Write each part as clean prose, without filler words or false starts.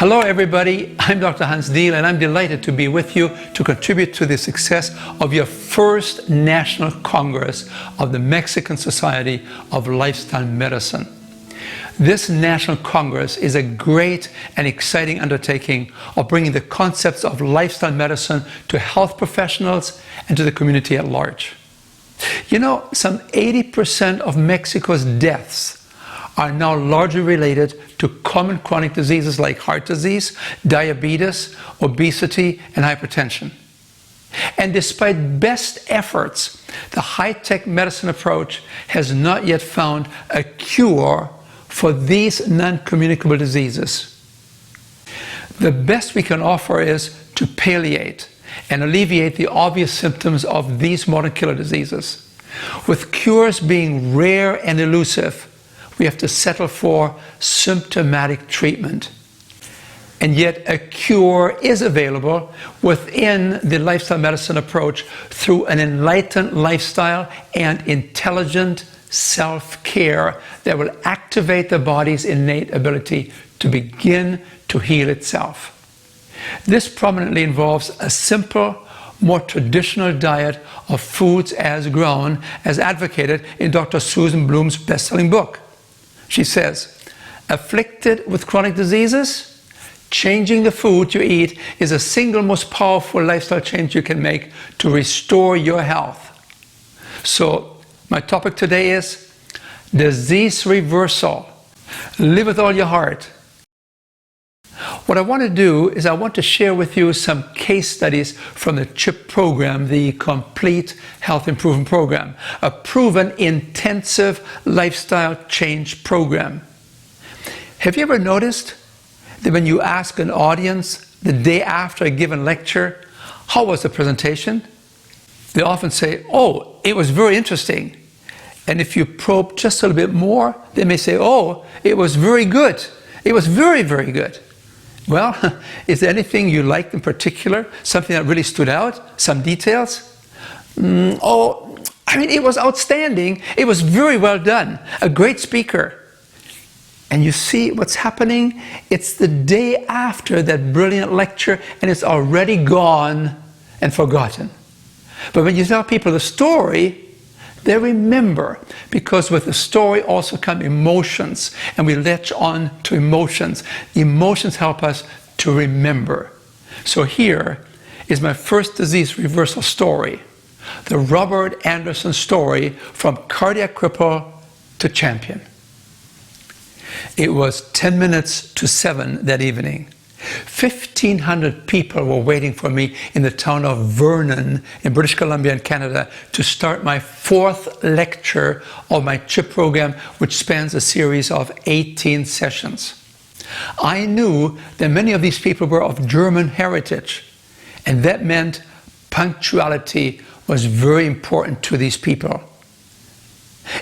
Hello everybody, I'm Dr. Hans Diehl and I'm delighted to be with you to contribute to the success of your first National Congress of the Mexican Society of Lifestyle Medicine. This National Congress is a great and exciting undertaking of bringing the concepts of lifestyle medicine to health professionals and to the community at large. You know, some 80% of Mexico's deaths are now largely related to common chronic diseases like heart disease, diabetes, obesity, and hypertension. And despite best efforts, the high-tech medicine approach has not yet found a cure for these non-communicable diseases. The best we can offer is to palliate and alleviate the obvious symptoms of these modern killer diseases. With cures being rare and elusive, we have to settle for symptomatic treatment. And yet a cure is available within the lifestyle medicine approach through an enlightened lifestyle and intelligent self-care that will activate the body's innate ability to begin to heal itself. This prominently involves a simple, more traditional diet of foods as grown, as advocated in Dr. Susan Bloom's best-selling book. She says, afflicted with chronic diseases, changing the food you eat is the single most powerful lifestyle change you can make to restore your health. So, my topic today is disease reversal. Live with all your heart. What I want to do is I want to share with you some case studies from the CHIP program, the Complete Health Improvement Program, a proven intensive lifestyle change program. Have you ever noticed that when you ask an audience the day after a given lecture, how was the presentation? They often say, oh, it was very interesting. And if you probe just a little bit more, they may say, oh, it was very good. It was very, very good. Well, is there anything you liked in particular? Something that really stood out? Some details? It was outstanding. It was very well done. A great speaker. And you see what's happening? It's the day after that brilliant lecture and it's already gone and forgotten. But when you tell people the story, they remember, because with the story also come emotions, and we latch on to emotions. Emotions help us to remember. So here is my first disease reversal story, the Robert Anderson story from cardiac cripple to champion. It was 10 minutes to 7 that evening. 1,500 people were waiting for me in the town of Vernon in British Columbia in Canada to start my 4th lecture of my CHIP program, which spans a series of 18 sessions. I knew that many of these people were of German heritage, and that meant punctuality was very important to these people.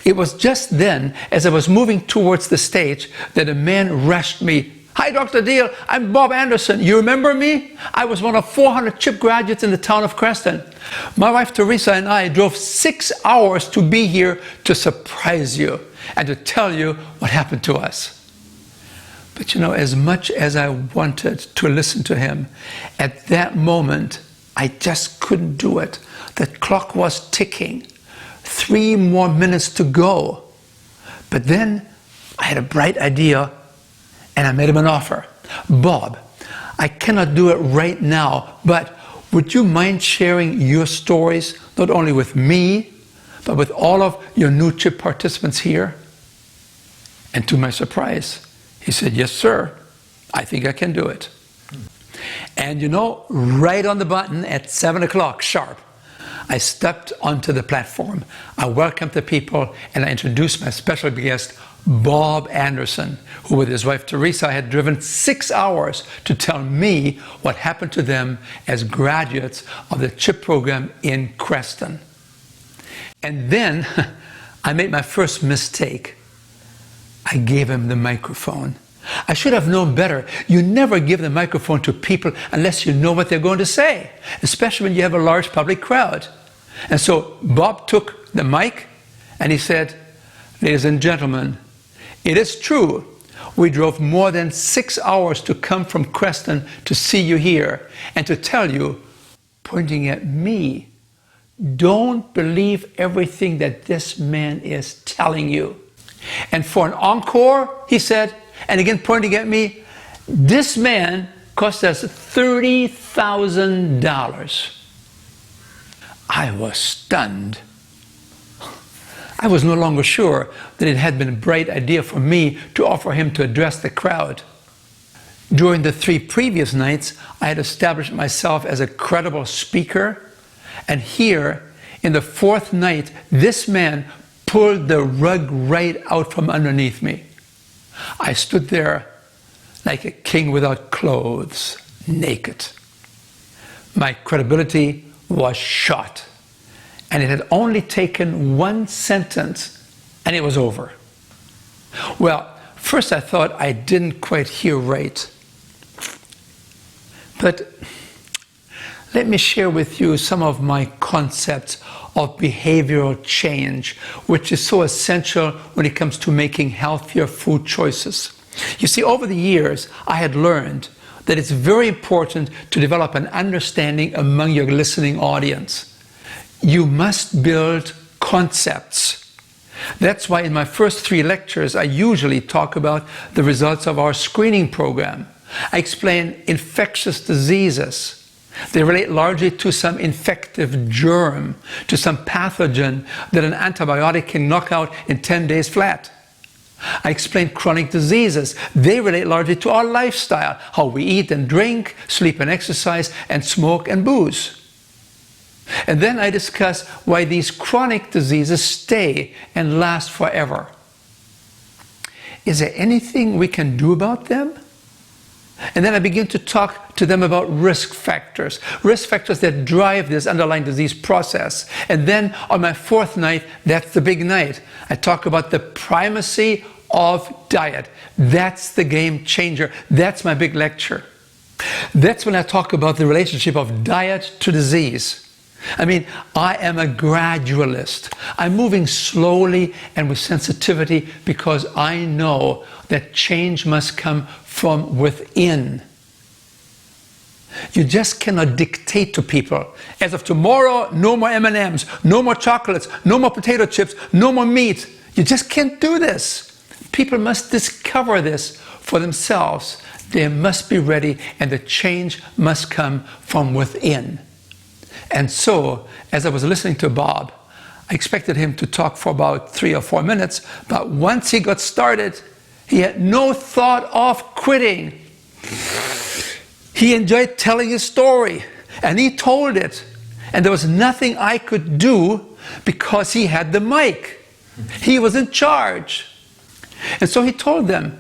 It was just then, as I was moving towards the stage, that a man rushed me. Hi, Dr. Diehl, I'm Bob Anderson. You remember me? I was one of 400 CHIP graduates in the town of Creston. My wife Teresa and I drove 6 hours to be here to surprise you and to tell you what happened to us. But you know, as much as I wanted to listen to him, at that moment, I just couldn't do it. The clock was ticking. 3 more minutes to go. But then I had a bright idea. And I made him an offer. Bob, I cannot do it right now, but would you mind sharing your stories, not only with me, but with all of your new CHIP participants here? And to my surprise, he said, yes, sir, I think I can do it. And you know, right on the button at 7 o'clock sharp, I stepped onto the platform. I welcomed the people and I introduced my special guest, Bob Anderson, who with his wife Teresa had driven 6 hours to tell me what happened to them as graduates of the CHIP program in Creston. And then I made my first mistake. I gave him the microphone. I should have known better. You never give the microphone to people unless you know what they're going to say, especially when you have a large public crowd. And so Bob took the mic and he said, ladies and gentlemen, it is true, We drove more than 6 hours to come from Creston to see you here and to tell you, pointing at me, don't believe everything that this man is telling you. And for an encore, he said, and again pointing at me, this man cost us $30,000. I was stunned. I was no longer sure that it had been a bright idea for me to offer him to address the crowd. During the 3 previous nights, I had established myself as a credible speaker, and here, in the 4th night, this man pulled the rug right out from underneath me. I stood there like a king without clothes, naked. My credibility was shot, and it had only taken 1 sentence, and it was over. Well, first I thought I didn't quite hear right. But let me share with you some of my concepts of behavioral change, which is so essential when it comes to making healthier food choices. You see, over the years, I had learned that it's very important to develop an understanding among your listening audience. You must build concepts. That's why in my first 3 lectures, I usually talk about the results of our screening program. I explain infectious diseases. They relate largely to some infective germ, to some pathogen that an antibiotic can knock out in 10 days flat. I explain chronic diseases. They relate largely to our lifestyle, how we eat and drink, sleep and exercise, and smoke and booze. And then I discuss why these chronic diseases stay and last forever. Is there anything we can do about them? And then I begin to talk to them about risk factors that drive this underlying disease process. And then on my 4th night, that's the big night, I talk about the primacy of diet. That's the game changer. That's my big lecture. That's when I talk about the relationship of diet to disease. I mean, I am a gradualist. I'm moving slowly and with sensitivity because I know that change must come from within. You just cannot dictate to people, as of tomorrow, no more M&Ms, no more chocolates, no more potato chips, no more meat. You just can't do this. People must discover this for themselves. They must be ready, and the change must come from within. And so, as I was listening to Bob, I expected him to talk for about 3 or 4 minutes, but once he got started, he had no thought of quitting. He enjoyed telling his story, and he told it. And there was nothing I could do because he had the mic. He was in charge. And so he told them,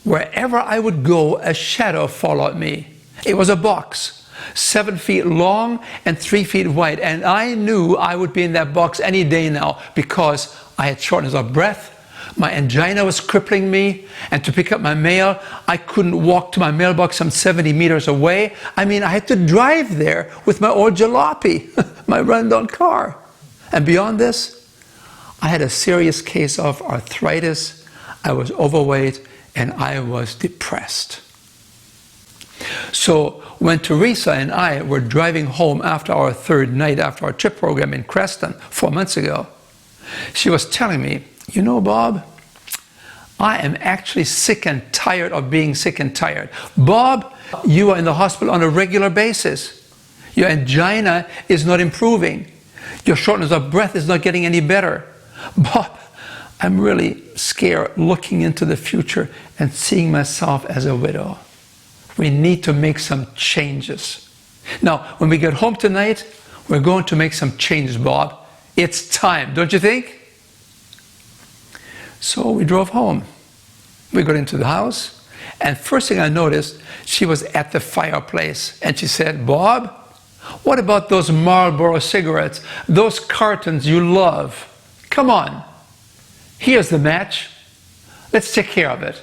wherever I would go, a shadow followed me. It was a box, 7 feet long and 3 feet wide. And I knew I would be in that box any day now because I had shortness of breath. My angina was crippling me, and to pick up my mail, I couldn't walk to my mailbox some 70 meters away. I mean, I had to drive there with my old jalopy, my rundown car. And beyond this, I had a serious case of arthritis, I was overweight, and I was depressed. So when Teresa and I were driving home after our 3rd night after our trip program in Creston 4 months ago, she was telling me, you know, Bob, I am actually sick and tired of being sick and tired. Bob, you are in the hospital on a regular basis. Your angina is not improving. Your shortness of breath is not getting any better. Bob, I'm really scared looking into the future and seeing myself as a widow. We need to make some changes. Now, when we get home tonight, we're going to make some changes, Bob. It's time, don't you think? So we drove home. We got into the house, and first thing I noticed, she was at the fireplace, and she said, Bob, what about those Marlboro cigarettes, those cartons you love? Come on, here's the match. Let's take care of it.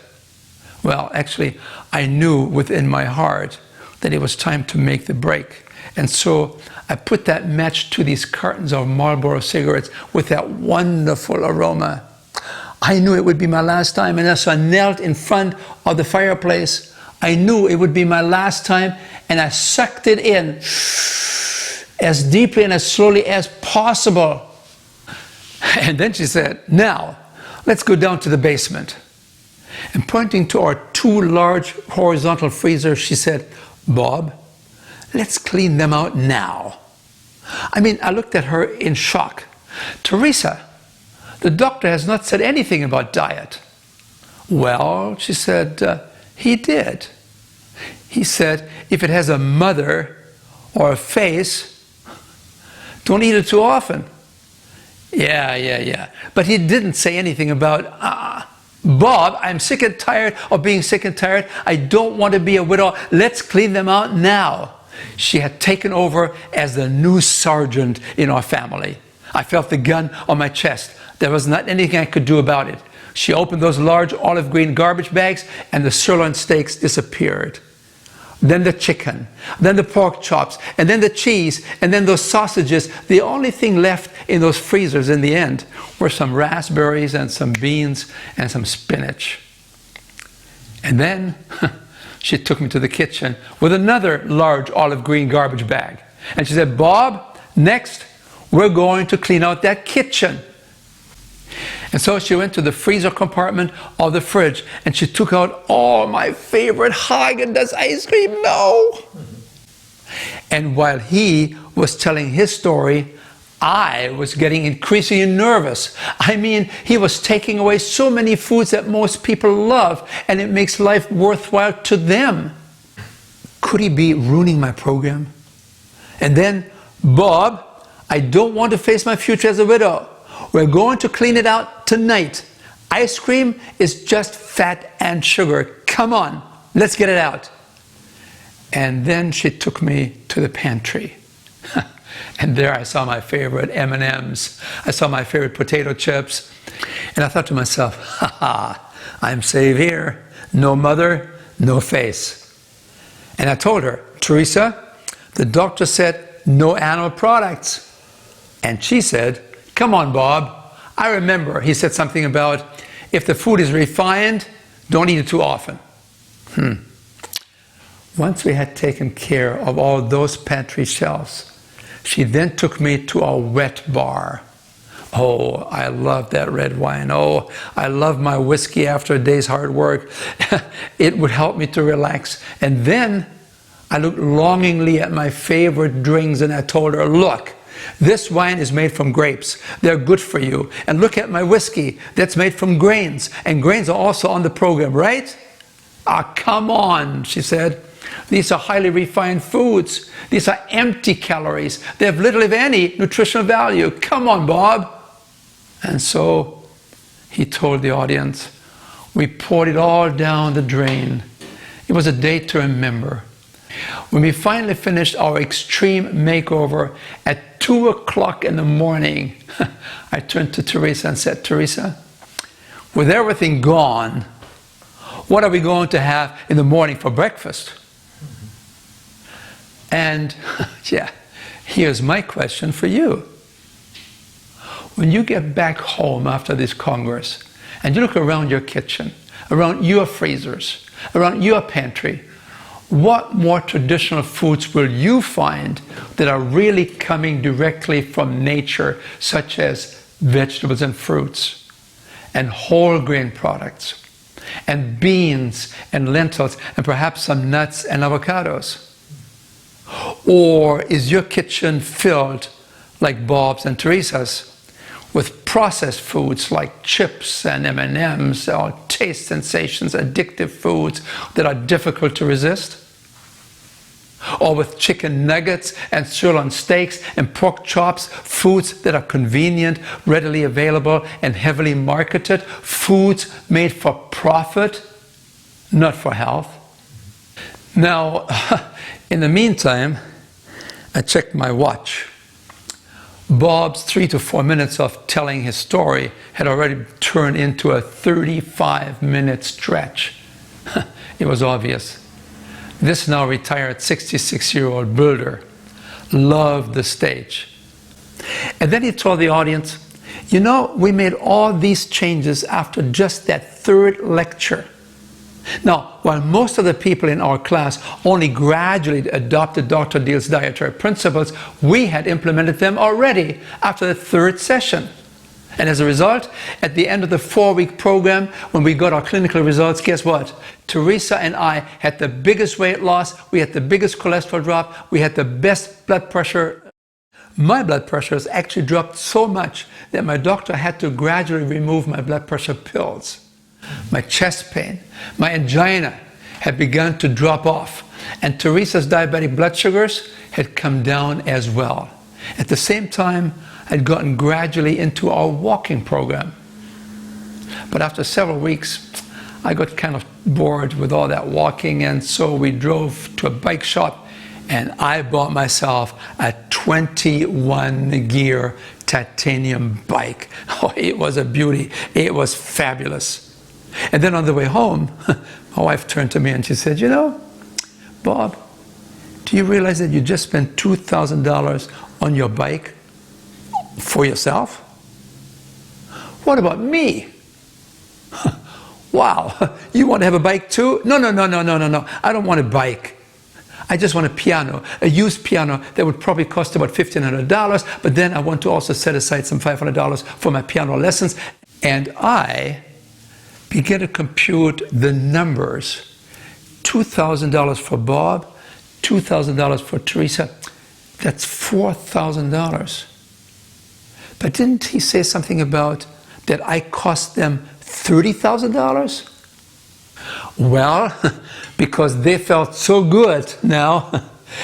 Well, actually, I knew within my heart that it was time to make the break. And so I put that match to these cartons of Marlboro cigarettes with that wonderful aroma. I knew it would be my last time. And as I knelt in front of the fireplace, I knew it would be my last time, and I sucked it in as deeply and as slowly as possible. And then she said, now, let's go down to the basement. And pointing to our 2 large horizontal freezers, she said, Bob, let's clean them out now. I mean, I looked at her in shock. Teresa, the doctor has not said anything about diet. Well, she said, he did. He said, if it has a mother or a face, don't eat it too often. Yeah. But he didn't say anything about, Bob, I'm sick and tired of being sick and tired. I don't want to be a widow. Let's clean them out now. She had taken over as the new sergeant in our family. I felt the gun on my chest. There was not anything I could do about it. She opened those large olive green garbage bags, and the sirloin steaks disappeared. Then the chicken, then the pork chops, and then the cheese, and then those sausages. The only thing left in those freezers in the end were some raspberries and some beans and some spinach. And then she took me to the kitchen with another large olive green garbage bag. And she said, Bob, next, we're going to clean out that kitchen. And so she went to the freezer compartment of the fridge, and she took out all my favorite Haagen-Dazs ice cream. No! And while he was telling his story, I was getting increasingly nervous. I mean, he was taking away so many foods that most people love, and it makes life worthwhile to them. Could he be ruining my program? And then, Bob, I don't want to face my future as a widow. We're going to clean it out tonight. Ice cream is just fat and sugar. Come on, let's get it out. And then she took me to the pantry. And there I saw my favorite M&Ms. I saw my favorite potato chips. And I thought to myself, I'm safe here. No mother, no face. And I told her, Teresa, the doctor said no animal products. And she said, come on, Bob. I remember he said something about if the food is refined, don't eat it too often. Once we had taken care of all those pantry shelves, she then took me to a wet bar. Oh, I love that red wine. Oh, I love my whiskey after a day's hard work. It would help me to relax. And then I looked longingly at my favorite drinks, and I told her, look, this wine is made from grapes. They're good for you. And look at my whiskey. That's made from grains. And grains are also on the program, right? Come on, she said. These are highly refined foods. These are empty calories. They have little, if any, nutritional value. Come on, Bob. And so he told the audience, we poured it all down the drain. It was a day to remember. When we finally finished our extreme makeover at 2 o'clock in the morning, I turned to Teresa and said, Teresa, with everything gone, what are we going to have in the morning for breakfast? And yeah, here's my question for you. When you get back home after this Congress and you look around your kitchen, around your freezers, around your pantry, what more traditional foods will you find that are really coming directly from nature, such as vegetables and fruits, and whole grain products, and beans and lentils, and perhaps some nuts and avocados? Or is your kitchen filled, like Bob's and Teresa's, with processed foods like chips and M&Ms, or taste sensations, addictive foods that are difficult to resist? Or with chicken nuggets and sirloin steaks and pork chops, foods that are convenient, readily available, and heavily marketed, foods made for profit, not for health? Now, in the meantime, I checked my watch. Bob's 3 to 4 minutes of telling his story had already turned into a 35-minute stretch. It was obvious. This now retired 66-year-old builder loved the stage. And then he told the audience, You know, we made all these changes after just that third lecture. Now, while most of the people in our class only gradually adopted Dr. Diehl's dietary principles, we had implemented them already after the third session. And as a result, at the end of the 4-week program, when we got our clinical results, guess what? Teresa and I had the biggest weight loss, we had the biggest cholesterol drop, we had the best blood pressure. My blood pressure has actually dropped so much that my doctor had to gradually remove my blood pressure pills. My chest pain, my angina had begun to drop off, and Teresa's diabetic blood sugars had come down as well. At the same time, I'd gotten gradually into our walking program. But after several weeks, I got kind of bored with all that walking, and so we drove to a bike shop, and I bought myself a 21-gear titanium bike. Oh, it was a beauty. It was fabulous. And then on the way home, my wife turned to me and she said, you know, Bob, do you realize that you just spent $2,000 on your bike for yourself? What about me? Wow, you want to have a bike too? No. I don't want a bike. I just want a piano, a used piano that would probably cost about $1,500, but then I want to also set aside some $500 for my piano lessons. And I began to compute the numbers. $2,000 for Bob, $2,000 for Teresa. That's $4,000. But didn't he say something about that I cost them $30,000? Well, because they felt so good now,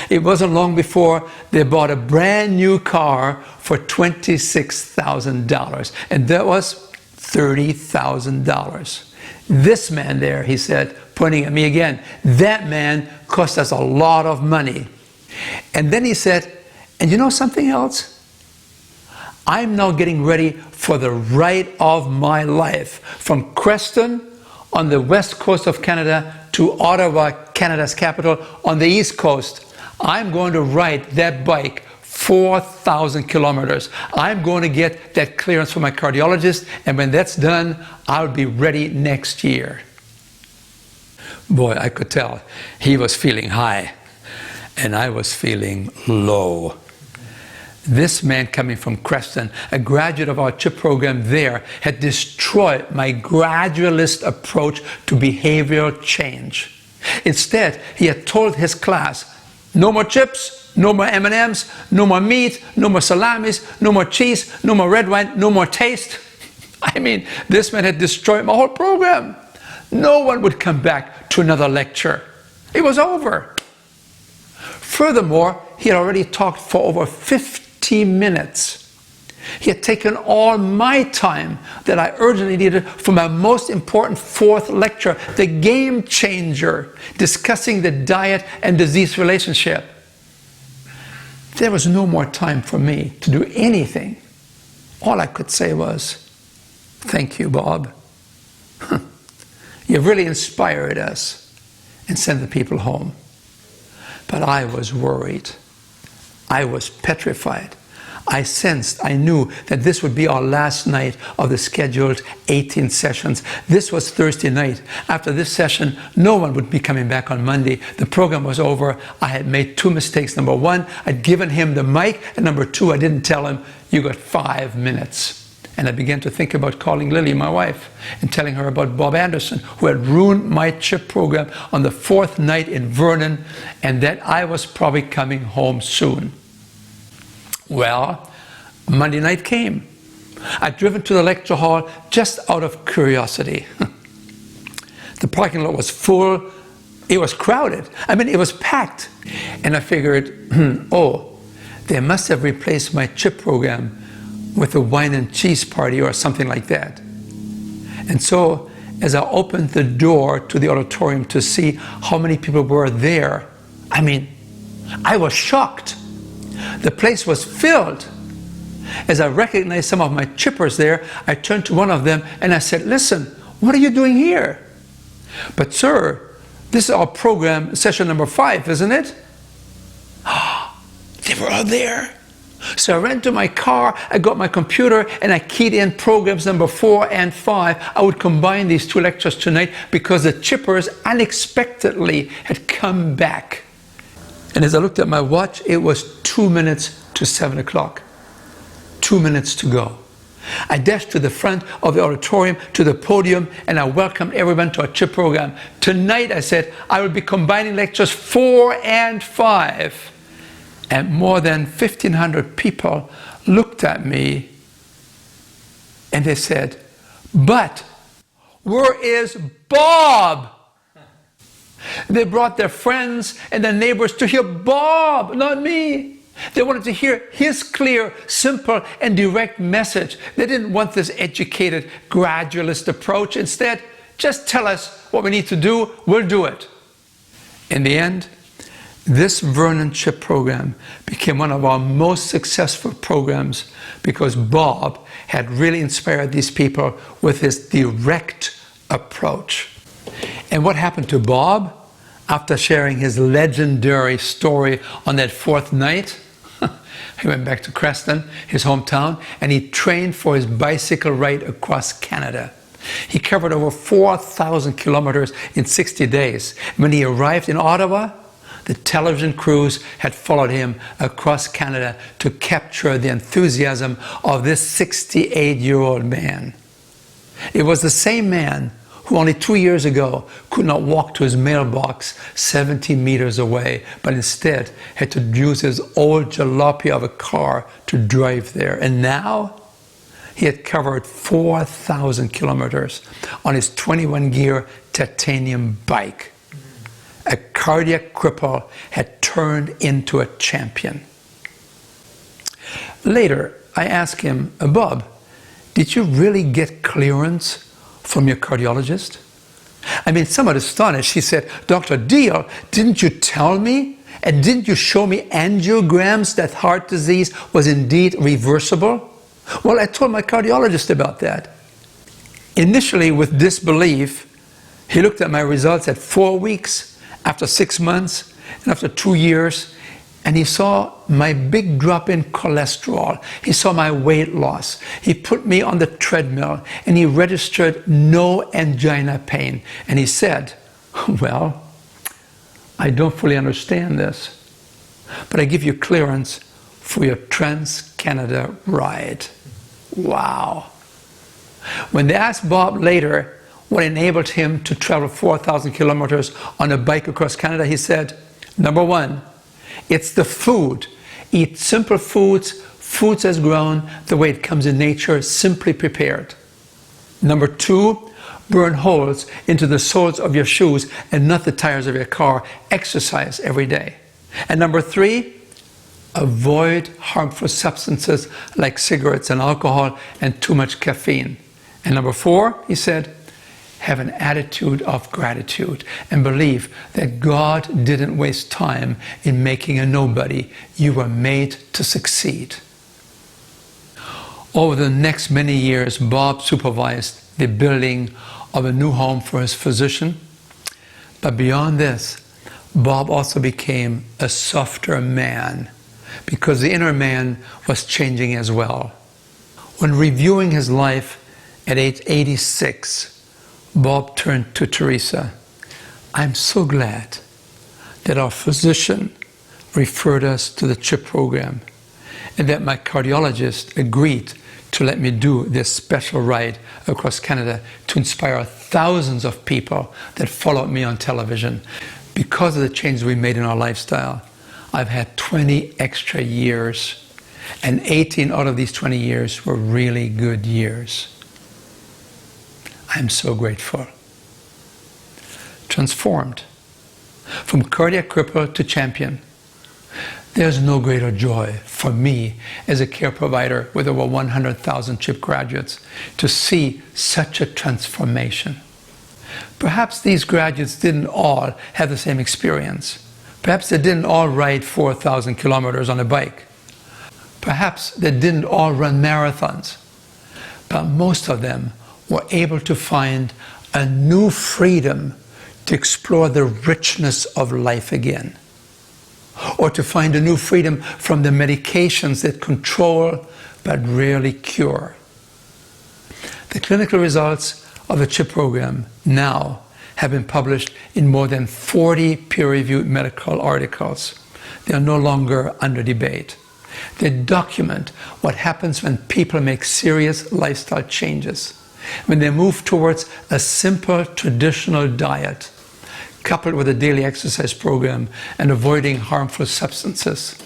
it wasn't long before they bought a brand new car for $26,000. And that was $30,000. This man there, he said, pointing at me again, that man cost us a lot of money. And then he said, and you know something else? I'm now getting ready for the ride of my life. From Creston on the west coast of Canada to Ottawa, Canada's capital, on the east coast. I'm going to ride that bike 4,000 kilometers. I'm going to get that clearance from my cardiologist, and when that's done, I'll be ready next year. Boy, I could tell he was feeling high, and I was feeling low. This man coming from Creston, a graduate of our CHIP program there, had destroyed my gradualist approach to behavioral change. Instead, he had told his class, no more chips, no more M&Ms, no more meat, no more salamis, no more cheese, no more red wine, no more taste. I mean, this man had destroyed my whole program. No one would come back to another lecture. It was over. Furthermore, he had already talked for over 50 minutes. He had taken all my time that I urgently needed for my most important 4th lecture, the game changer, discussing the diet and disease relationship. There was no more time for me to do anything. All I could say was, thank you, Bob. You've really inspired us, and sent the people home. But I was worried. I was petrified. I sensed, I knew that this would be our last night of the scheduled 18 sessions. This was Thursday night. After this session, no one would be coming back on Monday. The program was over. I had made 2 mistakes. Number 1, I'd given him the mic, and number 2, I didn't tell him, you got 5 minutes. And I began to think about calling Lily, my wife, and telling her about Bob Anderson, who had ruined my CHIP program on the 4th night in Vernon, and that I was probably coming home soon. Well, Monday night came. I'd driven to the lecture hall just out of curiosity. The parking lot was full. It was crowded. I mean, it was packed. And I figured, oh, they must have replaced my CHIP program with a wine and cheese party or something like that. And so, as I opened the door to the auditorium to see how many people were there, I mean, I was shocked. The place was filled. As I recognized some of my chippers there, I turned to one of them and I said, listen, what are you doing here? But sir, this is our program, session number 5, isn't it? They were all there. So I ran to my car, I got my computer, and I keyed in programs number 4 and 5. I would combine these 2 lectures tonight because the chippers unexpectedly had come back. And as I looked at my watch, it was 2 minutes to 7 o'clock. 2 minutes to go. I dashed to the front of the auditorium, to the podium, and I welcomed everyone to our CHIP program. Tonight, I said, I will be combining lectures 4 and 5. And more than 1,500 people looked at me and they said, but where is Bob? They brought their friends and their neighbors to hear Bob, not me. They wanted to hear his clear, simple, and direct message. They didn't want this educated, gradualist approach. Instead, just tell us what we need to do, we'll do it. In the end, this Vernon CHIP program became one of our most successful programs because Bob had really inspired these people with his direct approach. And what happened to Bob after sharing his legendary story on that 4th night? He went back to Creston, his hometown, and he trained for his bicycle ride across Canada. He covered over 4,000 kilometers in 60 days. When he arrived in Ottawa, the television crews had followed him across Canada to capture the enthusiasm of this 68-year-old man. It was the same man who only 2 years ago could not walk to his mailbox 70 meters away, but instead had to use his old jalopy of a car to drive there. And now he had covered 4,000 kilometers on his 21-gear titanium bike. A cardiac cripple had turned into a champion. Later, I asked him, Bob, did you really get clearance from your cardiologist? I mean, somewhat astonished, he said, Dr. Diehl, didn't you tell me? And didn't you show me angiograms that heart disease was indeed reversible? Well, I told my cardiologist about that. Initially, with disbelief, he looked at my results at 4 weeks, after 6 months, and after 2 years, and he saw my big drop in cholesterol. He saw my weight loss. He put me on the treadmill, and he registered no angina pain. And he said, well, I don't fully understand this, but I give you clearance for your Trans-Canada ride. Wow. When they asked Bob later what enabled him to travel 4,000 kilometers on a bike across Canada, he said, number 1, it's the food. Eat simple foods, foods as grown, the way it comes in nature, simply prepared. Number 2, burn holes into the soles of your shoes and not the tires of your car. Exercise every day. And number 3, avoid harmful substances like cigarettes and alcohol and too much caffeine. And number 4, he said, have an attitude of gratitude and believe that God didn't waste time in making a nobody. You were made to succeed. Over the next many years, Bob supervised the building of a new home for his physician. But beyond this, Bob also became a softer man because the inner man was changing as well. When reviewing his life at age 86, Bob turned to Teresa. I'm so glad that our physician referred us to the CHIP program and that my cardiologist agreed to let me do this special ride across Canada to inspire thousands of people that followed me on television. Because of the changes we made in our lifestyle, I've had 20 extra years, and 18 out of these 20 years were really good years. I'm so grateful. Transformed from cardiac cripple to champion. There's no greater joy for me as a care provider with over 100,000 CHIP graduates to see such a transformation. Perhaps these graduates didn't all have the same experience. Perhaps they didn't all ride 4,000 kilometers on a bike. Perhaps they didn't all run marathons. But most of them were able to find a new freedom to explore the richness of life again. or to find a new freedom from the medications that control but rarely cure. The clinical results of the CHIP program now have been published in more than 40 peer-reviewed medical articles. They are no longer under debate. They document what happens when people make serious lifestyle changes, when they move towards a simple traditional diet, coupled with a daily exercise program and avoiding harmful substances,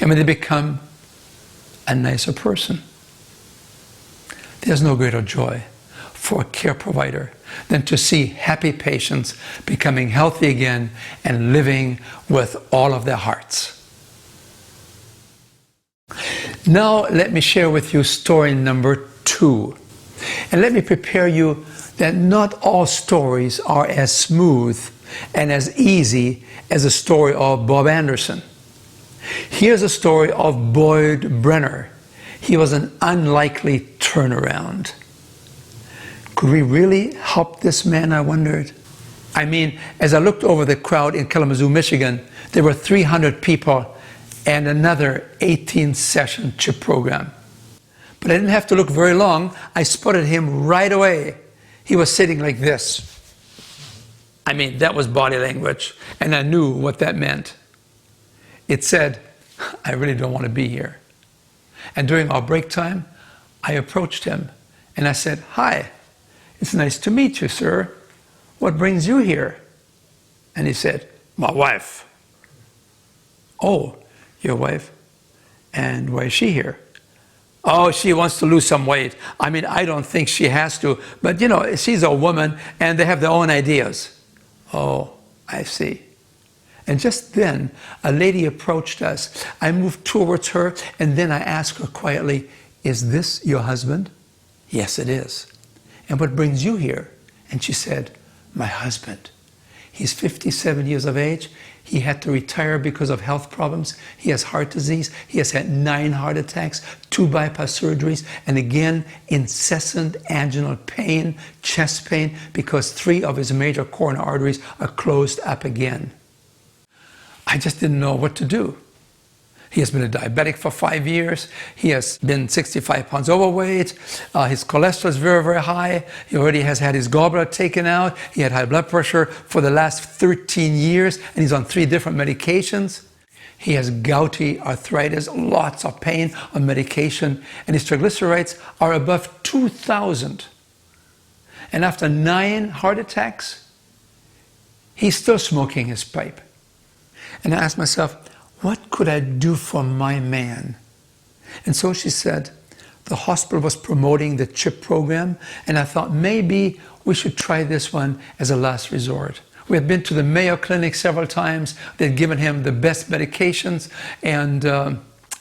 and when they become a nicer person. There's no greater joy for a care provider than to see happy patients becoming healthy again and living with all of their hearts. Now let me share with you story number 2. And let me prepare you that not all stories are as smooth and as easy as the story of Bob Anderson. Here's a story of Boyd Brenner. He was an unlikely turnaround. Could we really help this man, I wondered? I mean, as I looked over the crowd in Kalamazoo, Michigan, there were 300 people and another 18-session CHIP program. But I didn't have to look very long. I spotted him right away. He was sitting like this. I mean, that was body language, and I knew what that meant. It said, I really don't want to be here. And during our break time, I approached him and I said, hi, it's nice to meet you, sir. What brings you here? And he said, my wife. Oh, your wife? And why is she here? Oh, she wants to lose some weight. I mean, I don't think she has to, but you know, she's a woman and they have their own ideas. Oh, I see. And just then, a lady approached us. I moved towards her, and then I asked her quietly, is this your husband? Yes, it is. And what brings you here? And she said, my husband. He's 57 years of age. He had to retire because of health problems. He has heart disease. He has had 9 heart attacks, 2 bypass surgeries, and again, incessant anginal pain, chest pain, because 3 of his major coronary arteries are closed up again. I just didn't know what to do. He has been a diabetic for 5 years. He has been 65 pounds overweight. His cholesterol is very, very high. He already has had his gallbladder taken out. He had high blood pressure for the last 13 years, and he's on 3 different medications. He has gouty arthritis, lots of pain on medication, and his triglycerides are above 2,000. And after 9 heart attacks, he's still smoking his pipe. And I asked myself, what could I do for my man? And so she said, the hospital was promoting the CHIP program, and I thought maybe we should try this one as a last resort. We had been to the Mayo Clinic several times. They'd given him the best medications, and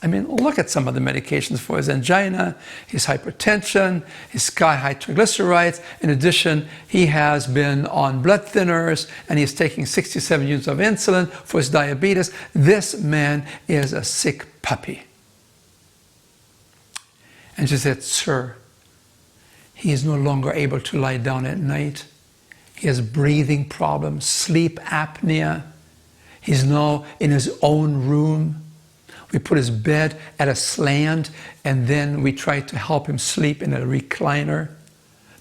I mean, look at some of the medications for his angina, his hypertension, his sky-high triglycerides. In addition, he has been on blood thinners, and he's taking 67 units of insulin for his diabetes. This man is a sick puppy. And she said, sir, he is no longer able to lie down at night. He has breathing problems, sleep apnea. He's now in his own room. We put his bed at a slant, and then we tried to help him sleep in a recliner.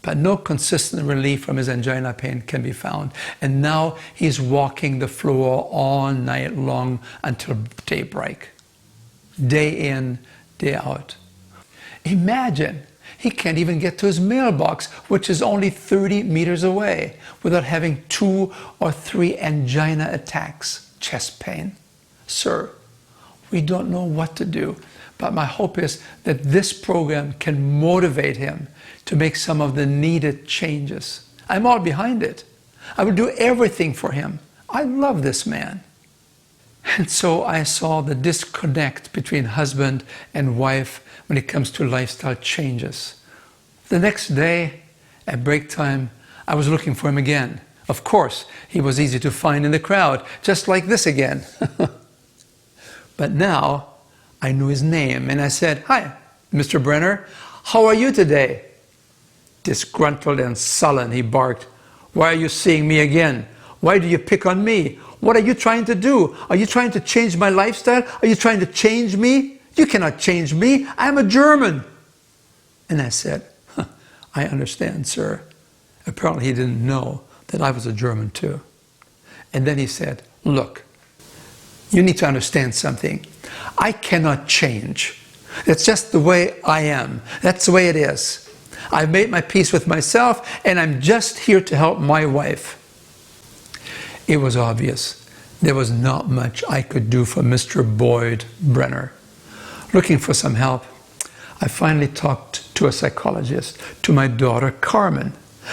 But no consistent relief from his angina pain can be found. And now he's walking the floor all night long until daybreak. Day in, day out. Imagine, he can't even get to his mailbox, which is only 30 meters away, without having 2 or 3 angina attacks, chest pain. Sir, we don't know what to do, but my hope is that this program can motivate him to make some of the needed changes. I'm all behind it. I will do everything for him. I love this man. And so I saw the disconnect between husband and wife when it comes to lifestyle changes. The next day, at break time, I was looking for him again. Of course, he was easy to find in the crowd, just like this again. But now I knew his name, and I said, hi, Mr. Brenner, how are you today? Disgruntled and sullen, he barked, why are you seeing me again? Why do you pick on me? What are you trying to do? Are you trying to change my lifestyle? Are you trying to change me? You cannot change me. I'm a German. And I said, I understand, sir. Apparently he didn't know that I was a German too. And then he said, look, you need to understand something. I cannot change. It's just the way I am. That's the way it is. I've made my peace with myself, and I'm just here to help my wife. It was obvious. There was not much I could do for Mr. Boyd Brenner. Looking for some help, I finally talked to a psychologist, to my daughter, Carmen.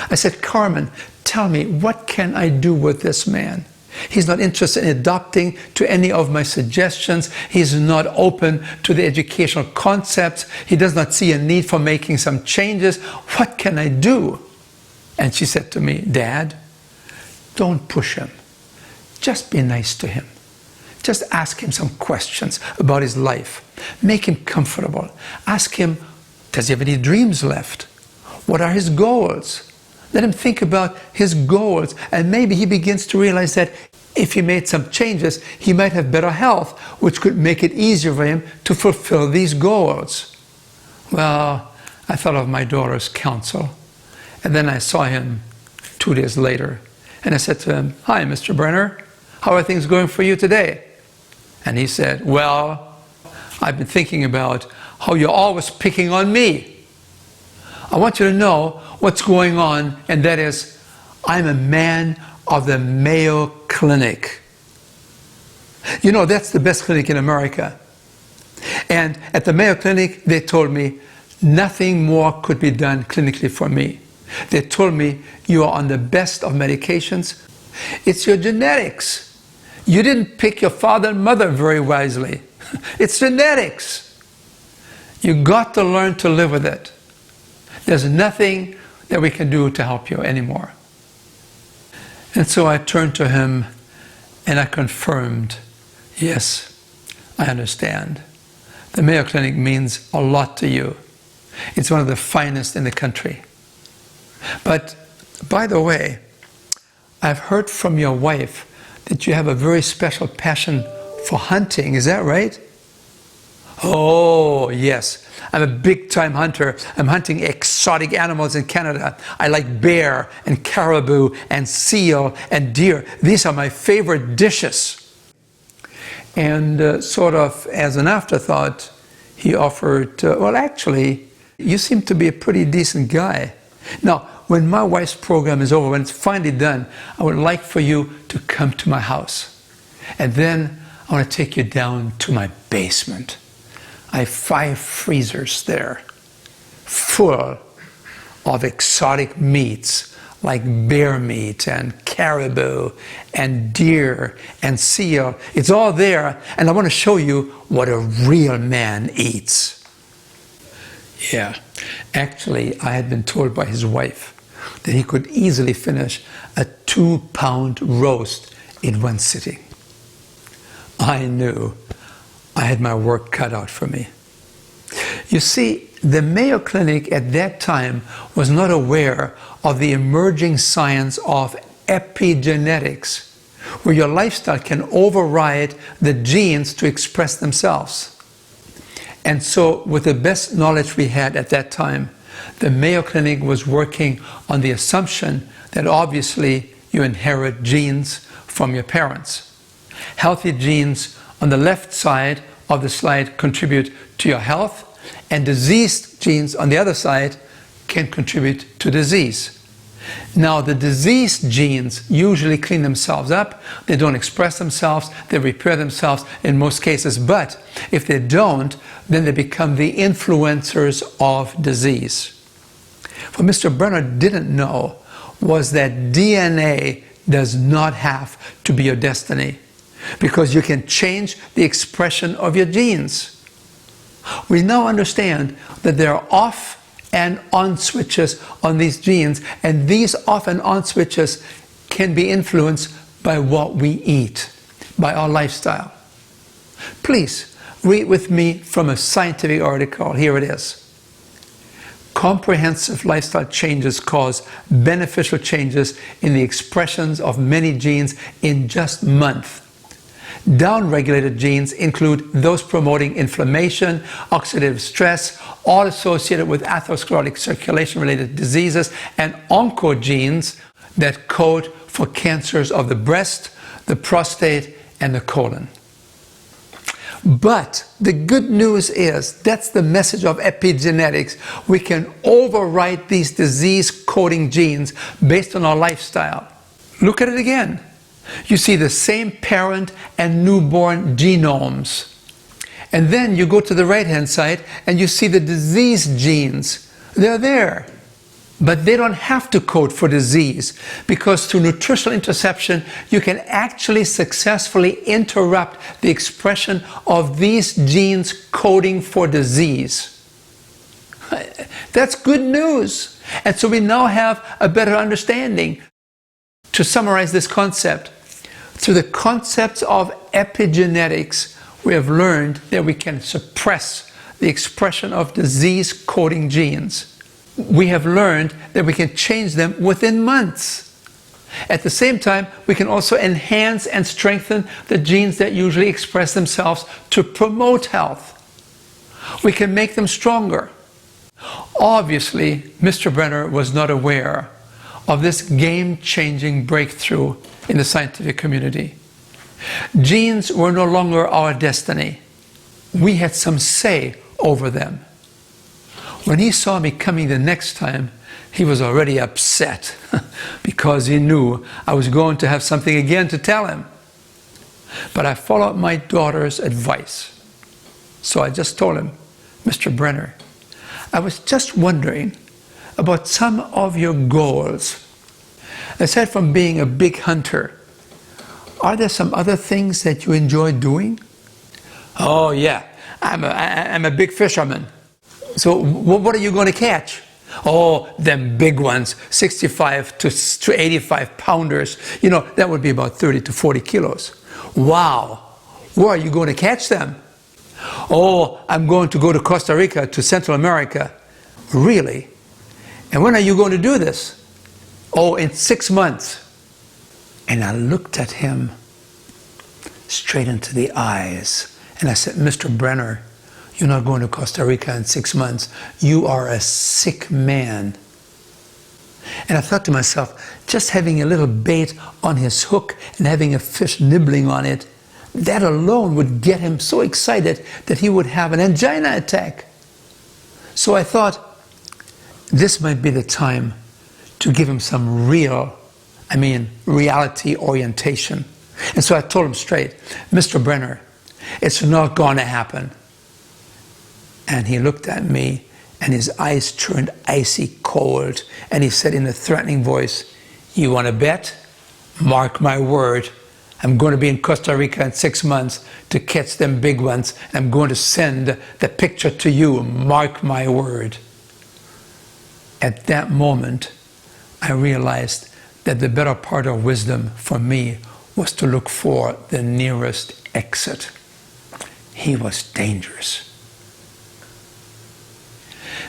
I said, Carmen, tell me, what can I do with this man? He's not interested in adopting to any of my suggestions. He's not open to the educational concepts. He does not see a need for making some changes. What can I do? And she said to me, Dad, don't push him. Just be nice to him. Just ask him some questions about his life. Make him comfortable. Ask him, does he have any dreams left? What are his goals? Let him think about his goals, and maybe he begins to realize that if he made some changes, he might have better health, which could make it easier for him to fulfill these goals. Well, I thought of my daughter's counsel, and then I saw him 2 days later, and I said to him, hi, Mr. Brenner, how are things going for you today? And he said, well, I've been thinking about how you're always picking on me. I want you to know what's going on, and that is, I'm a man of the Mayo Clinic. You know, that's the best clinic in America. And at the Mayo Clinic, they told me nothing more could be done clinically for me. They told me, you are on the best of medications. It's your genetics. You didn't pick your father and mother very wisely. It's genetics. You got to learn to live with it. There's nothing that we can do to help you anymore. And so I turned to him and I confirmed, yes, I understand. The Mayo Clinic means a lot to you. It's one of the finest in the country. But by the way, I've heard from your wife that you have a very special passion for hunting. Is that right? Oh, yes. I'm a big-time hunter. I'm hunting exotic animals in Canada. I like bear and caribou and seal and deer. These are my favorite dishes. And sort of as an afterthought, he offered, well, actually, you seem to be a pretty decent guy. Now, when my wife's program is over, when it's finally done, I would like for you to come to my house. And then I want to take you down to my basement. I have 5 freezers there, full of exotic meats like bear meat and caribou and deer and seal. It's all there, and I want to show you what a real man eats. Yeah, actually, I had been told by his wife that he could easily finish a 2-pound roast in one sitting. I knew I had my work cut out for me. You see, the Mayo Clinic at that time was not aware of the emerging science of epigenetics, where your lifestyle can override the genes to express themselves. And so, with the best knowledge we had at that time, the Mayo Clinic was working on the assumption that obviously you inherit genes from your parents. Healthy genes on the left side of the slide contribute to your health, and diseased genes on the other side can contribute to disease. Now, the diseased genes usually clean themselves up, they don't express themselves, they repair themselves in most cases, but if they don't, then they become the influencers of disease. What Mr. Brenner didn't know was that DNA does not have to be your destiny, because you can change the expression of your genes. We now understand that there are off and on switches on these genes, and these off and on switches can be influenced by what we eat, by our lifestyle. Please read with me from a scientific article. Here it is. comprehensive lifestyle changes cause beneficial changes in the expressions of many genes in just months. Downregulated genes include those promoting inflammation, oxidative stress, all associated with atherosclerotic circulation-related diseases, and oncogenes that code for cancers of the breast, the prostate, and the colon. But the good news is, that's the message of epigenetics. We can overwrite these disease-coding genes based on our lifestyle. Look at it again. You see the same parent and newborn genomes. And then you go to the right-hand side and you see the disease genes. They're there. But they don't have to code for disease, because through nutritional interception, you can actually successfully interrupt the expression of these genes coding for disease. That's good news. And so we now have a better understanding. To summarize this concept, through the concepts of epigenetics, we have learned that we can suppress the expression of disease-coding genes. We have learned that we can change them within months. At the same time, we can also enhance and strengthen the genes that usually express themselves to promote health. We can make them stronger. Obviously, Mr. Brenner was not aware of this game-changing breakthrough in the scientific community. Genes were no longer our destiny. We had some say over them. When he saw me coming the next time, he was already upset because he knew I was going to have something again to tell him. But I followed my daughter's advice. So I just told him, Mr. Brenner, I was just wondering about some of your goals. Aside from being a big hunter, are there some other things that you enjoy doing? Oh yeah, I'm a big fisherman. So what are you going to catch? Oh, them big ones, 65 to 85 pounders. You know, that would be about 30 to 40 kilos. Wow, where are you going to catch them? Oh, I'm going to go to Costa Rica, to Central America. Really? And when are you going to do this? Oh, in 6 months. And I looked at him straight into the eyes and I said, Mr. Brenner, you're not going to Costa Rica in 6 months. You are a sick man. And I thought to myself, just having a little bait on his hook and having a fish nibbling on it, that alone would get him so excited that he would have an angina attack. So I thought, this might be the time to give him some reality orientation. And so I told him straight, Mr. Brenner, it's not going to happen. And he looked at me and his eyes turned icy cold. And he said in a threatening voice, you want to bet? Mark my word. I'm going to be in Costa Rica in 6 months to catch them big ones. I'm going to send the picture to you. Mark my word. At that moment, I realized that the better part of wisdom for me was to look for the nearest exit. He was dangerous.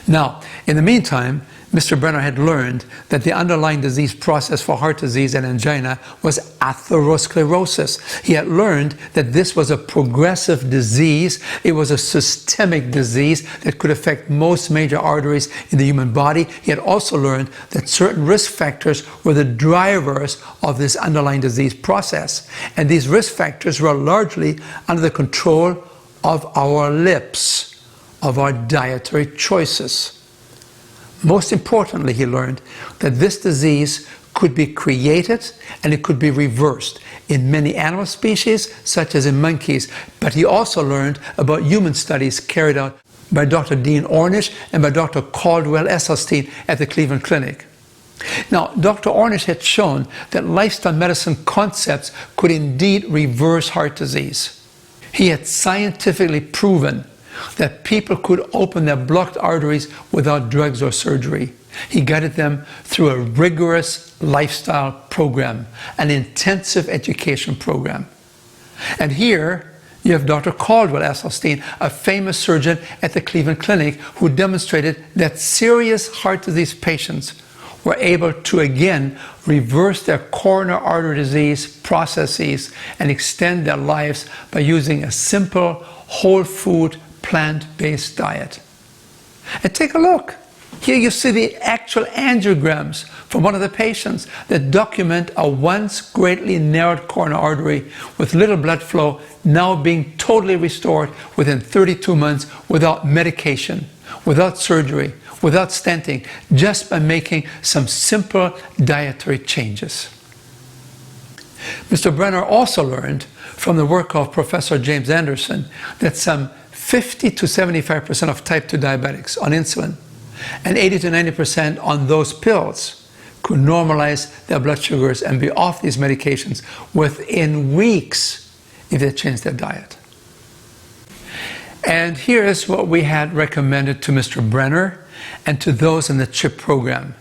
Now, in the meantime, Mr. Brenner had learned that the underlying disease process for heart disease and angina was atherosclerosis. He had learned that this was a progressive disease. It was a systemic disease that could affect most major arteries in the human body. He had also learned that certain risk factors were the drivers of this underlying disease process. And these risk factors were largely under the control of our lips, of our dietary choices. Most importantly, he learned that this disease could be created and it could be reversed in many animal species, such as in monkeys. But he also learned about human studies carried out by Dr. Dean Ornish and by Dr. Caldwell Esselstyn at the Cleveland Clinic. Now, Dr. Ornish had shown that lifestyle medicine concepts could indeed reverse heart disease. He had scientifically proven that people could open their blocked arteries without drugs or surgery. He guided them through a rigorous lifestyle program, an intensive education program. And here You have Dr. Caldwell Esselstyn, a famous surgeon at the Cleveland Clinic, who demonstrated that serious heart disease patients were able to again reverse their coronary artery disease processes and extend their lives by using a simple, whole food, plant-based diet. And take a look. Here you see the actual angiograms from one of the patients that document a once greatly narrowed coronary artery with little blood flow now being totally restored within 32 months without medication, without surgery, without stenting, just by making some simple dietary changes. Mr. Brenner also learned from the work of Professor James Anderson that some 50 to 75% of type 2 diabetics on insulin and 80 to 90% on those pills could normalize their blood sugars and be off these medications within weeks if they change their diet. And here's what we had recommended to Mr. Brenner and to those in the CHIP program.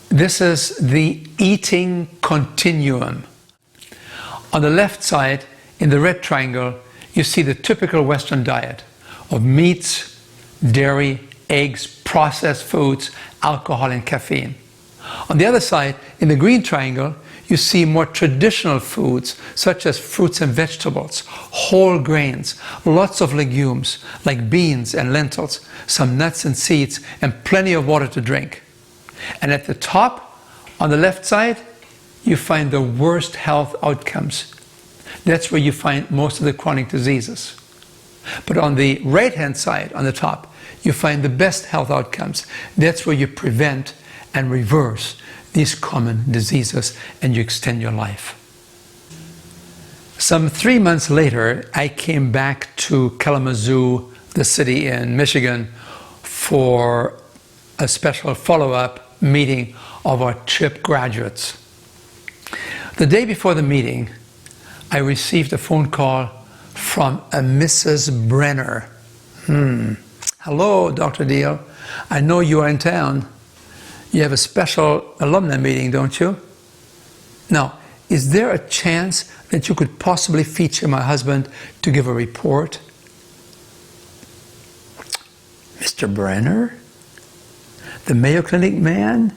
This is the eating continuum. On the left side, in the red triangle, you see the typical Western diet of meats, dairy, eggs, processed foods, alcohol, and caffeine. On the other side, in the green triangle, you see more traditional foods such as fruits and vegetables, whole grains, lots of legumes like beans and lentils, some nuts and seeds, and plenty of water to drink. And at the top, on the left side, you find the worst health outcomes. That's where you find most of the chronic diseases. But on the right-hand side, on the top, you find the best health outcomes. That's where you prevent and reverse these common diseases and you extend your life. Some 3 months later, I came back to Kalamazoo, the city in Michigan, for a special follow-up meeting of our CHIP graduates. The day before the meeting, I received a phone call from a Mrs. Brenner. Hello, Dr. Diehl. I know you are in town. You have a special alumni meeting, don't you? Now, is there a chance that you could possibly feature my husband to give a report? Mr. Brenner? The Mayo Clinic man?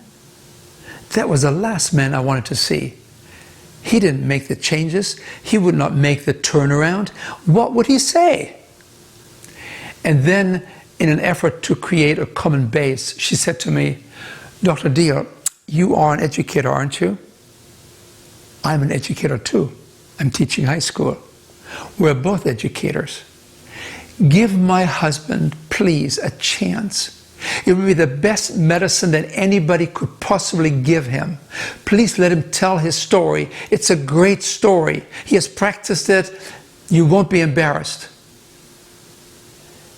That was the last man I wanted to see. He didn't make the changes. He would not make the turnaround. What would he say? And then, in an effort to create a common base, she said to me, Dr. Diehl, you are an educator, aren't you? I'm an educator too. I'm teaching high school. We're both educators. Give my husband, please, a chance. It will be the best medicine that anybody could possibly give him. Please let him tell his story. It's a great story. He has practiced it. You won't be embarrassed.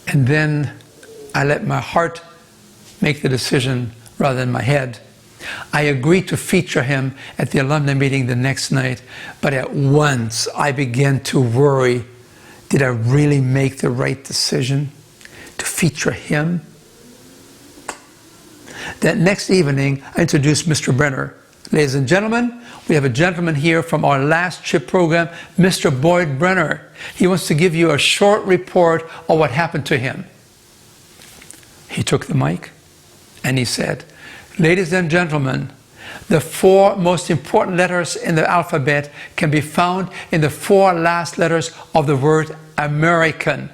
And then I let my heart make the decision rather than my head. I agreed to feature him at the alumni meeting the next night, but at once I began to worry. Did I really make the right decision to feature him? That next evening, I introduced Mr. Brenner. Ladies and gentlemen, we have a gentleman here from our last CHIP program, Mr. Boyd Brenner. He wants to give you a short report of what happened to him. He took the mic and he said, ladies and gentlemen, the 4 most important letters in the alphabet can be found in the 4 last letters of the word American.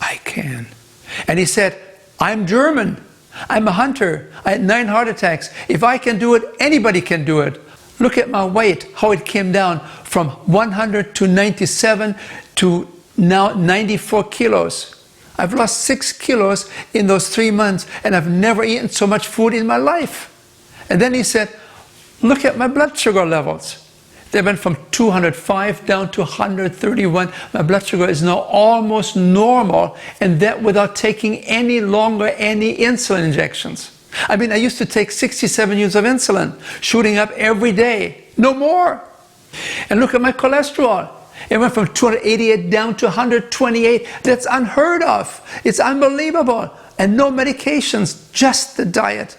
I can. And he said, I'm German. I'm a hunter. I had 9 heart attacks. If I can do it, anybody can do it. Look at my weight, how it came down from 100 to 97 to now 94 kilos. I've lost 6 kilos in those 3 months, and I've never eaten so much food in my life. And then he said, look at my blood sugar levels. They went from 205 down to 131. My blood sugar is now almost normal, and that without taking any insulin injections. I mean, I used to take 67 units of insulin, shooting up every day. No more. And look at my cholesterol. It went from 288 down to 128. That's unheard of. It's unbelievable. And no medications, just the diet.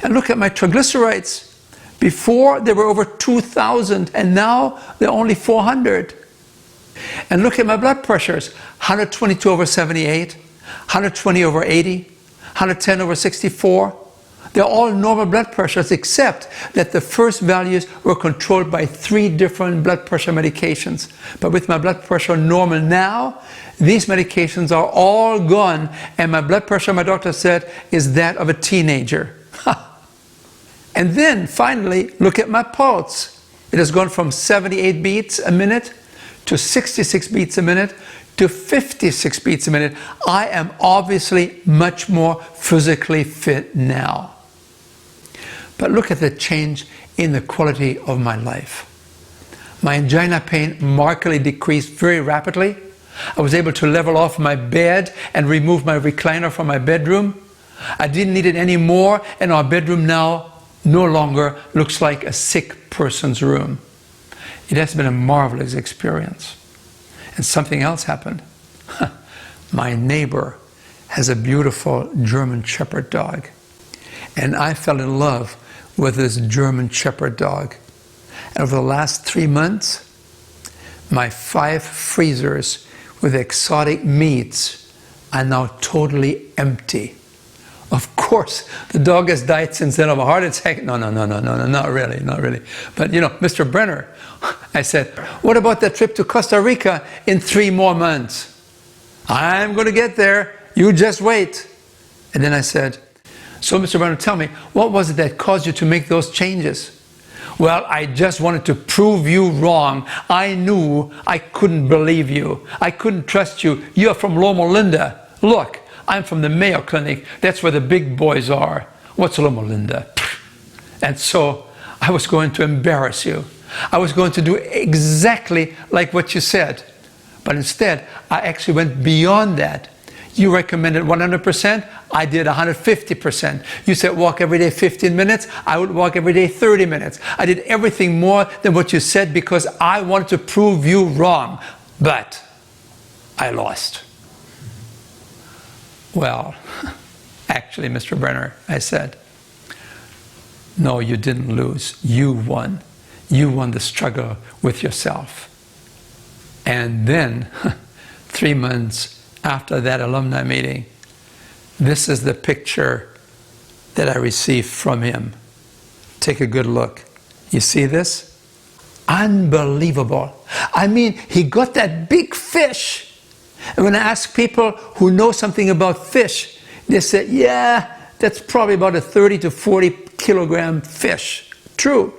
And look at my triglycerides. Before, they were over 2,000, and now they're only 400. And look at my blood pressures, 122 over 78, 120 over 80, 110 over 64. They're all normal blood pressures, except that the first values were controlled by 3 different blood pressure medications. But with my blood pressure normal now, these medications are all gone, and my blood pressure, my doctor said, is that of a teenager. And then, finally, look at my pulse. It has gone from 78 beats a minute to 66 beats a minute to 56 beats a minute. I am obviously much more physically fit now. But look at the change in the quality of my life. My angina pain markedly decreased very rapidly. I was able to level off my bed and remove my recliner from my bedroom. I didn't need it anymore, and our bedroom now no longer looks like a sick person's room. It has been a marvelous experience. And something else happened. My neighbor has a beautiful German Shepherd dog. And I fell in love with this German Shepherd dog. And over the last 3 months, my 5 freezers with exotic meats are now totally empty. Of course, the dog has died since then of a heart attack. No, not really. But you know, Mr. Brenner, I said, what about that trip to Costa Rica in 3 more months? I'm going to get there. You just wait. And then I said, so Mr. Brenner, tell me, what was it that caused you to make those changes? Well, I just wanted to prove you wrong. I knew I couldn't believe you. I couldn't trust you. You're from Loma Linda. Look, I'm from the Mayo Clinic. That's where the big boys are. What's Loma Linda? And so I was going to embarrass you. I was going to do exactly like what you said. But instead, I actually went beyond that. You recommended 100%. I did 150%. You said walk every day 15 minutes. I would walk every day 30 minutes. I did everything more than what you said because I wanted to prove you wrong. But I lost. Well, actually, Mr. Brenner, I said, no, you didn't lose. You won. You won the struggle with yourself. And then, 3 months after that alumni meeting, this is the picture that I received from him. Take a good look. You see this? Unbelievable. I mean, he got that big fish. And when I ask people who know something about fish, they say, yeah, that's probably about a 30 to 40 kilogram fish. True.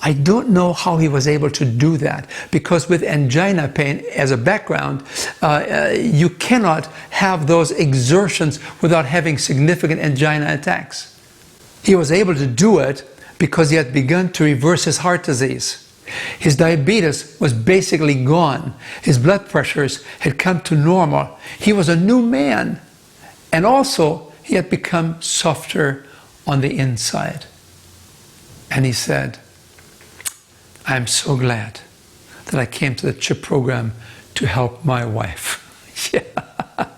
I don't know how he was able to do that, because with angina pain as a background, you cannot have those exertions without having significant angina attacks. He was able to do it because he had begun to reverse his heart disease. His diabetes was basically gone. His blood pressures had come to normal. He was a new man. And also, he had become softer on the inside. And he said, I'm so glad that I came to the CHIP program to help my wife. Yeah,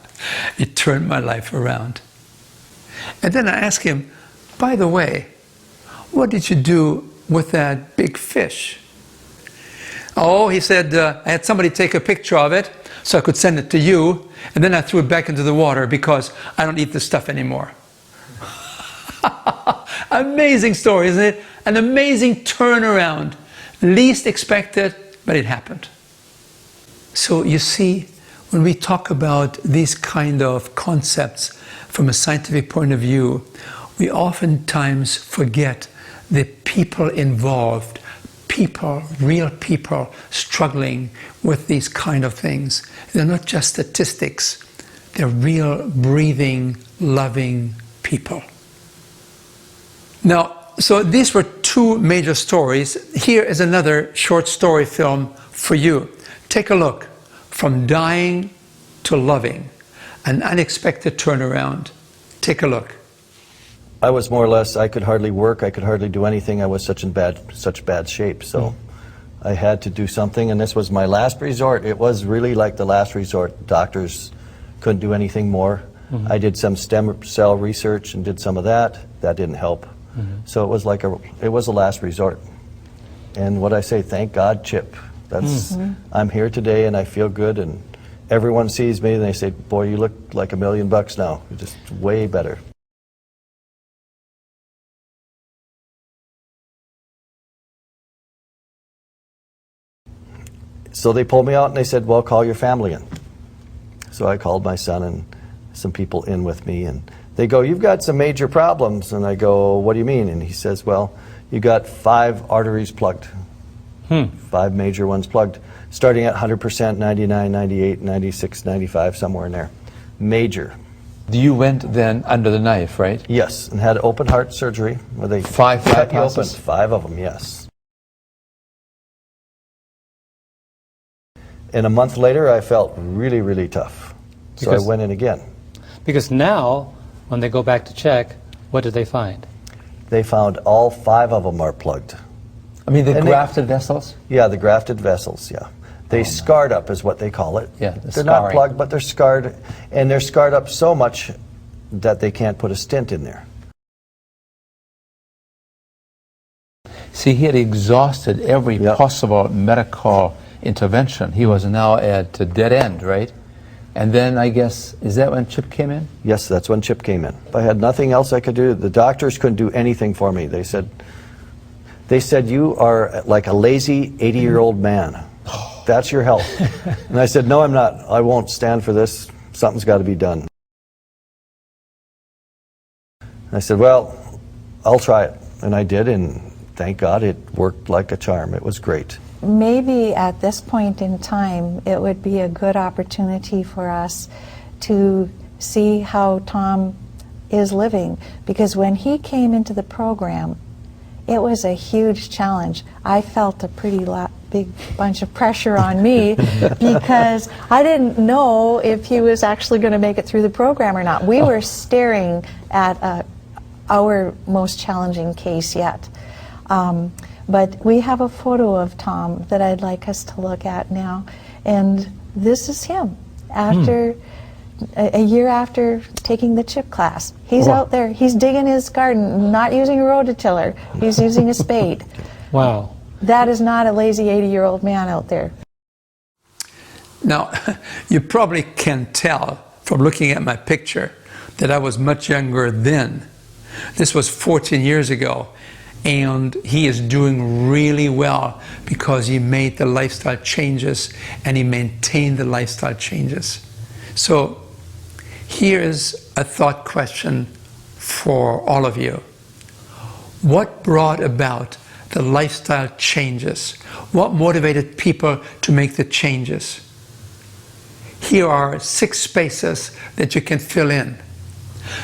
it turned my life around. And then I asked him, by the way, what did you do with that big fish? Oh, he said, I had somebody take a picture of it so I could send it to you, and then I threw it back into the water because I don't eat this stuff anymore. Amazing story, isn't it? An amazing turnaround. Least expected, but it happened. So you see, when we talk about these kind of concepts from a scientific point of view, we oftentimes forget the people involved, people, real people struggling with these kind of things. They're not just statistics, they're real, breathing, loving people. Now, so these were 2 major stories. Here is another short story film for you. Take a look. From dying to loving, an unexpected turnaround. Take a look. I was more or less, I could hardly work, I could hardly do anything. I was such bad shape. So I had to do something, and this was my last resort. It was really like the last resort. Doctors couldn't do anything more. I did some stem cell research and did some of that. That didn't help. So it was like it was a last resort. And what I say, thank God, CHIP. That's, I'm here today and I feel good, and everyone sees me and they say, boy, you look like $1 million now. You're just way better. So they pulled me out and they said, well, call your family in. So I called my son and some people in with me, and they go, you've got some major problems. And I go, what do you mean? And he says, well, you got 5 arteries plugged. 5 major ones plugged, starting at 100%, 99, 98, 96, 95, somewhere in there. Major. You went then under the knife, right? Yes, and had open heart surgery where they 5 cut you open. bypasses? 5 of them, yes. And a month later, I felt really, really tough. So I went in again. Because now, when they go back to check, what do they find? They found all 5 of them are plugged. I mean, the And grafted vessels? Yeah, the grafted vessels, yeah. They scarred up is what they call it. Yeah, they're not plugged, but they're scarred, and they're scarred up so much that they can't put a stent in there. See, he had exhausted every possible medical intervention. He was now at a dead end, right? And then I guess, is that when Chip came in? Yes, that's when Chip came in. I had nothing else I could do. The doctors couldn't do anything for me. They said, you are like a lazy 80-year-old man. That's your health. And I said, no, I'm not. I won't stand for this. Something's got to be done. And I said, well, I'll try it. And I did, and thank God it worked like a charm. It was great. Maybe at this point in time, it would be a good opportunity for us to see how Tom is living. Because when he came into the program, it was a huge challenge. I felt a pretty big bunch of pressure on me because I didn't know if he was actually going to make it through the program or not. We were staring at our most challenging case yet. But we have a photo of Tom that I'd like us to look at now. And this is him after a year after taking the chip class. He's out there, he's digging his garden, not using a rototiller, he's using a spade. Wow. That is not a lazy 80-year-old man out there. Now, you probably can tell from looking at my picture that I was much younger then. This was 14 years ago, and he is doing really well because he made the lifestyle changes and he maintained the lifestyle changes. So here's a thought question for all of you. What brought about the lifestyle changes? What motivated people to make the changes? Here are 6 spaces that you can fill in.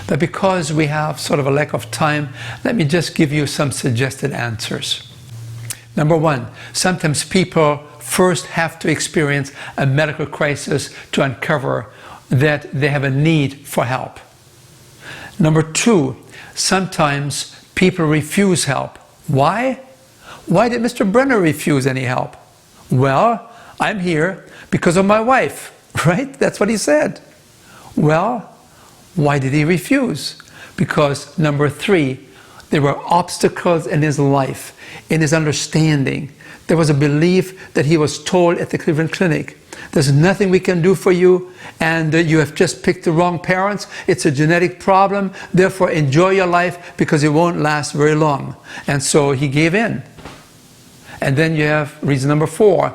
But because we have sort of a lack of time, let me just give you some suggested answers. Number 1, sometimes people first have to experience a medical crisis to uncover that they have a need for help. Number 2, sometimes people refuse help. Why? Why did Mr. Brenner refuse any help? Well, I'm here because of my wife, right? That's what he said. Well, why did he refuse? Because number 3, there were obstacles in his life, in his understanding. There was a belief that he was told at the Cleveland Clinic, there's nothing we can do for you, and you have just picked the wrong parents. It's a genetic problem, therefore enjoy your life because it won't last very long. And so he gave in. And then you have reason number 4.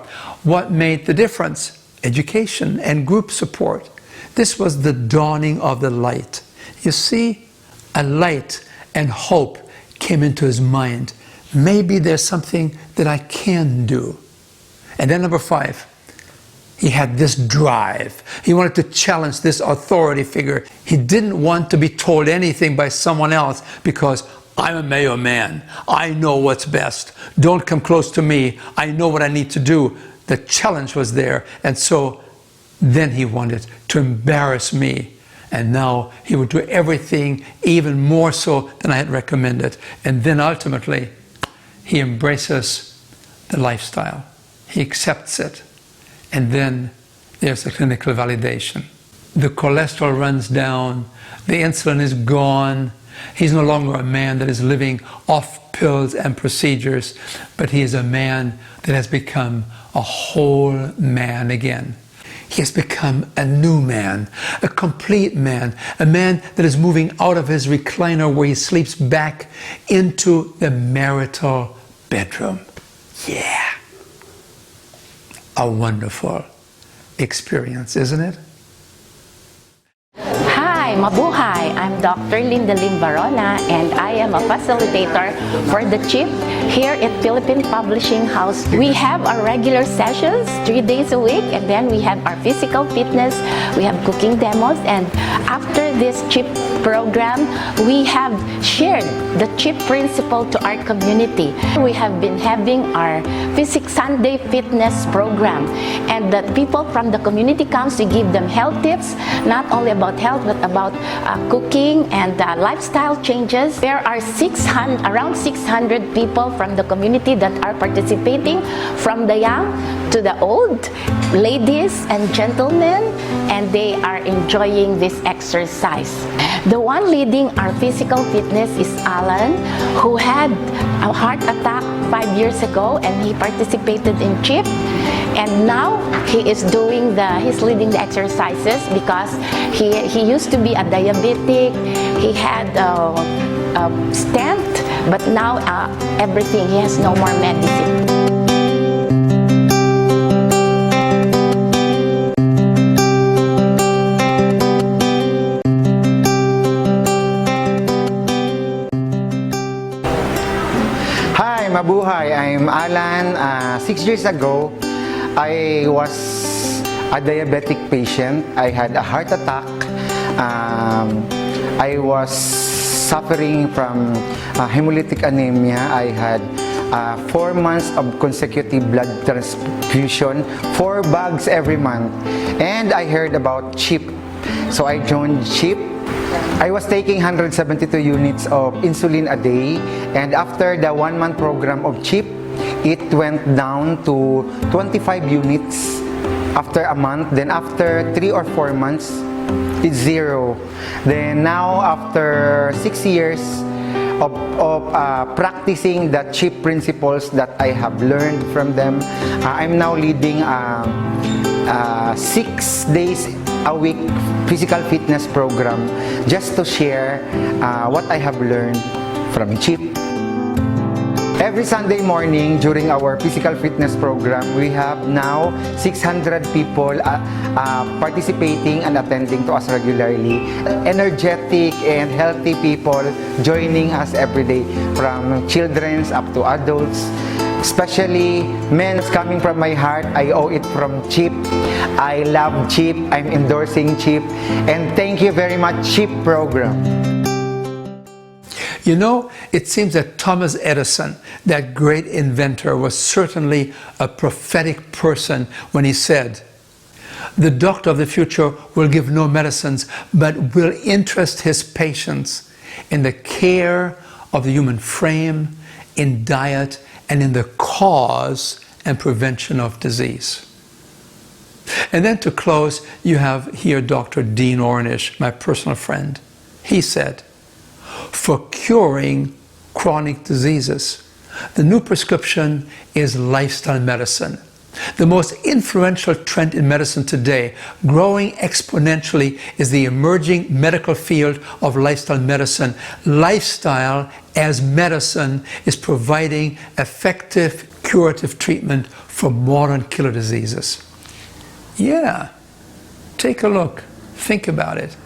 What made the difference? Education and group support. This was the dawning of the light. You see, a light and hope came into his mind. Maybe there's something that I can do. And then number 5, he had this drive. He wanted to challenge this authority figure. He didn't want to be told anything by someone else because I'm a Mayo man. I know what's best. Don't come close to me. I know what I need to do. The challenge was there. And so then he wanted to embarrass me. And now he would do everything even more so than I had recommended. And then ultimately, he embraces the lifestyle. He accepts it. And then there's a clinical validation. The cholesterol runs down, the insulin is gone, He's no longer a man that is living off pills and procedures, but he is a man that has become a whole man again. He has become a new man, a complete man, a man that is moving out of his recliner where he sleeps back into the marital bedroom. Yeah. A wonderful experience, isn't it? Hi, mabuhay! I'm Dr. Linda Lim Barona and I am a facilitator for the CHIP here at Philippine Publishing House. We have our regular sessions 3 days a week, and then we have our physical fitness, we have cooking demos, and after this CHIP program, we have shared the CHIP principle to our community. We have been having our Sunday fitness program, and the people from the community comes to give them health tips, not only about health but about cooking and lifestyle changes. There are around 600 people from the community that are participating, from the young to the old, ladies and gentlemen, and they are enjoying this exercise. The one leading our physical fitness is Alan, who had a heart attack 5 years ago, and he participated in CHIP. And now he's leading the exercises because he used to be a diabetic. He had a stent, but now everything, he has no more medicine. Hi, mabuhay. I'm Alan. 6 years ago, I was a diabetic patient. I had a heart attack. I was suffering from hemolytic anemia. I had 4 months of consecutive blood transfusion, 4 bags every month. And I heard about CHIP. So I joined CHIP. I was taking 172 units of insulin a day, and after the 1-month program of CHIP, it went down to 25 units after a month. Then after 3 or 4 months, it's 0. Then now after 6 years of practicing the CHIP principles that I have learned from them, I'm now leading 6 days a week physical fitness program just to share what I have learned from CHIP. Every Sunday morning during our physical fitness program, we have now 600 people participating and attending to us regularly. Energetic and healthy people joining us every day, from children up to adults. Especially men, coming from my heart, I owe it from CHIP. I love CHIP, I'm endorsing CHIP, and thank you very much, CHIP program. You know, it seems that Thomas Edison, that great inventor, was certainly a prophetic person when he said, "The doctor of the future will give no medicines, but will interest his patients in the care of the human frame, in diet, and in the cause and prevention of disease." And then to close, you have here Dr. Dean Ornish, my personal friend. He said, "For curing chronic diseases, the new prescription is lifestyle medicine. The most influential trend in medicine today, growing exponentially, is the emerging medical field of lifestyle medicine. Lifestyle as medicine is providing effective curative treatment for modern killer diseases." Yeah, take a look, think about it.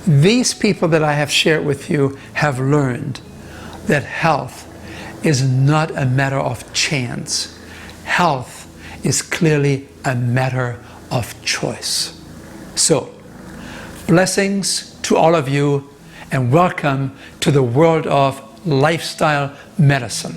These people that I have shared with you have learned that health is not a matter of chance. Health is clearly a matter of choice. So, blessings to all of you, and welcome to the world of lifestyle medicine.